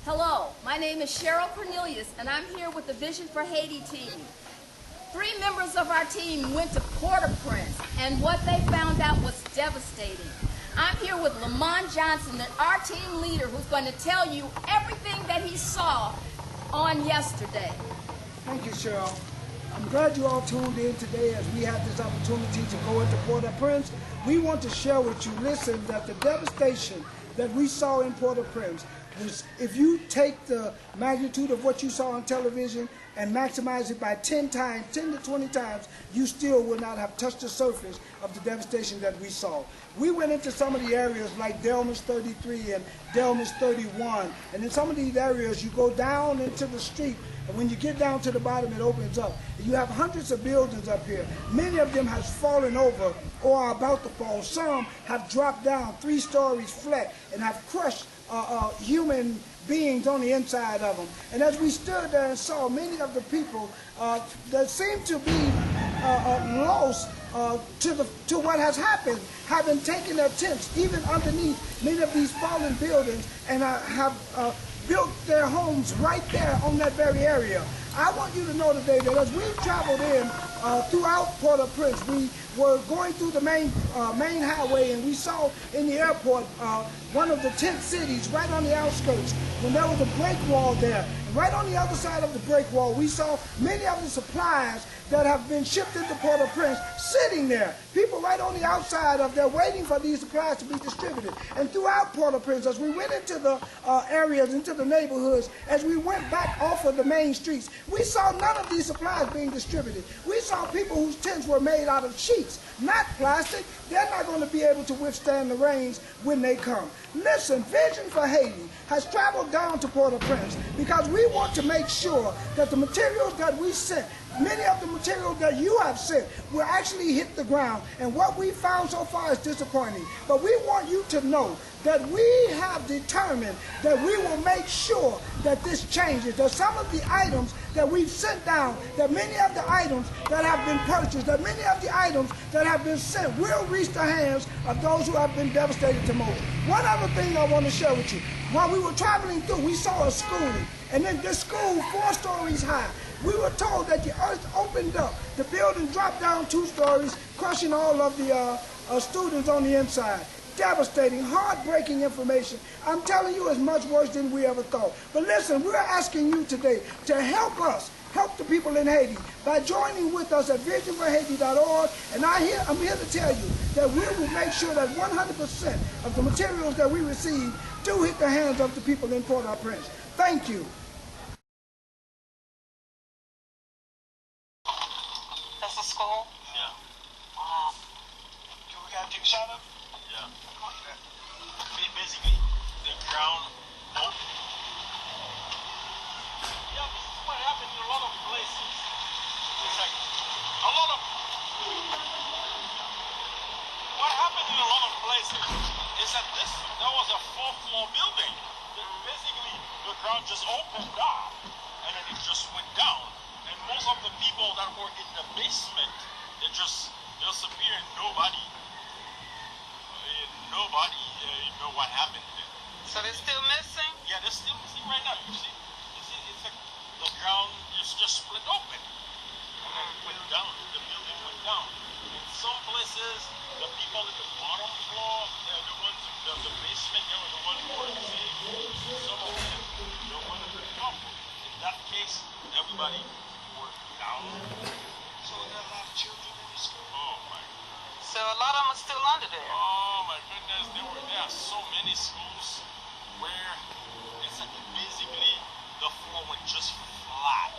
Hello, my name is Cheryl Cornelius, and I'm here with the Vision for Haiti team. 3 members of our team went to Port-au-Prince, and what they found out was devastating. I'm here with Lamont Johnson, our team leader, who's going to tell you everything that he saw on yesterday. Thank you, Cheryl. I'm glad you all tuned in today as we have this opportunity to go into Port-au-Prince. We want to share with you, listen, that the devastation that we saw in Port-au-Prince was, if you take the magnitude of what you saw on television and maximize it by 10 times, 10 to 20 times, you still will not have touched the surface of the devastation that we saw. We went into some of the areas like Delmas 33 and Delmas 31, and in some of these areas you go down into the street, and when you get down to the bottom it opens up. You have hundreds of buildings up here. Many of them have fallen over or are about to fall. Some have dropped down 3 stories flat and have crushed human beings on the inside of them. And as we stood there and saw many of the people that seemed to be lost to what has happened, having taken their tents even underneath many of these fallen buildings and have built their homes right there on that very area. I want you to know today that as we traveled in throughout Port-au-Prince, we were going through the main highway, and we saw in the airport one of the tent cities right on the outskirts, when there was a break wall there. And right on the other side of the break wall, we saw many of the supplies that have been shipped into Port-au-Prince sitting there. People right on the outside of there waiting for these supplies to be distributed. And throughout Port-au-Prince, as we went into the areas, into the neighborhoods, as we went back off of the main streets, we saw none of these supplies being distributed. We saw people whose tents were made out of sheets, not plastic. They're not going to be able to withstand the rains when they come. Listen, Vision for Haiti has traveled down to Port-au-Prince because we want to make sure that the materials that we sent, many of the materials that you have sent, will actually hit the ground. And what we found so far is disappointing. But we want you to know that we have determined that we will make sure that this changes. That some of the items that we've sent down, that many of the items that have been purchased, that many of the items that have been sent will reach the hands of those who have been devastated the most. One other thing I want to share with you. While we were traveling through, we saw a school, and in this school, 4 stories high. We were told that the earth opened up. The building dropped down 2 stories, crushing all of the students on the inside. Devastating, heartbreaking information. I'm telling you, it's much worse than we ever thought. But listen, we're asking you today to help us, help the people in Haiti by joining with us at visionforhaiti.org. And I'm here to tell you that we will make sure that 100% of the materials that we receive do hit the hands of the people in Port-au-Prince. Thank you. That's a school? Yeah. Wow. Can we got a picture of them? Yeah. Basically, the ground open. Yeah, this is what happened in a lot of places. It's like a lot of. What happened in a lot of places is that that was a 4th floor building. Basically, the ground just opened up and then it just went down. And most of the people that were in the basement, they just disappeared. Nobody know what happened there. So they're still missing? Yeah, they're still missing right now. You see, it's like the ground is just split open. And then it went down. The building went down. In some places, the people in the bottom floor, they're the ones, the basement, they were the ones who were saved. Some of them, the ones at the top. In that case, everybody were down. So there are a lot of children in the school. Oh my God. So a lot of them are still under there. Oh my goodness, there are so many schools where it's like basically the floor went just flat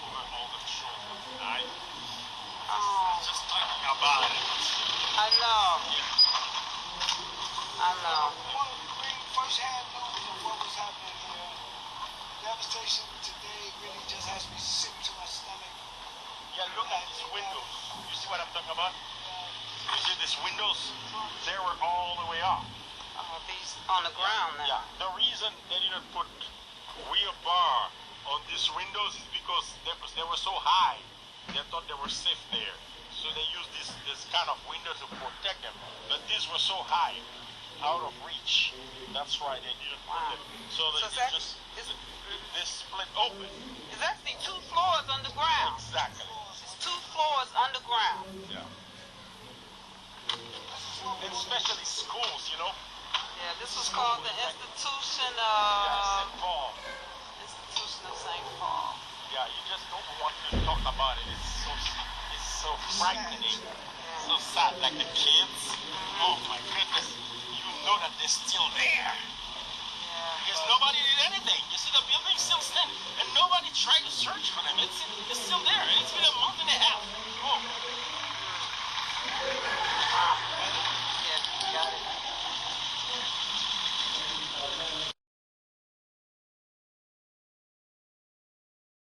over all the children. I'm just talking about it. I know. Yeah. I know. I want to bring first-hand news of what was happening here. Devastation today really just has me sick to my stomach. Yeah, look at these windows. You see what I'm talking about? You see these windows? They were all the way up. Oh, these on the ground now. Yeah. The reason they didn't put rear bar on these windows is because they were so high. They thought they were safe there. So they used this kind of window to protect them. But these were so high, out of reach. That's why they didn't put them. So they just They split open. It's actually 2 floors underground. Exactly. It's 2 floors underground. Yeah. And especially schools, you know. Yeah, this was called the Institution Yeah, of St. Paul. St. Paul. Yeah, you just don't want to talk about it. It's so frightening, so sad. Like the kids, oh my goodness, you know that they're still there. Yeah. Because nobody did anything. You see the building still standing, and nobody tried to search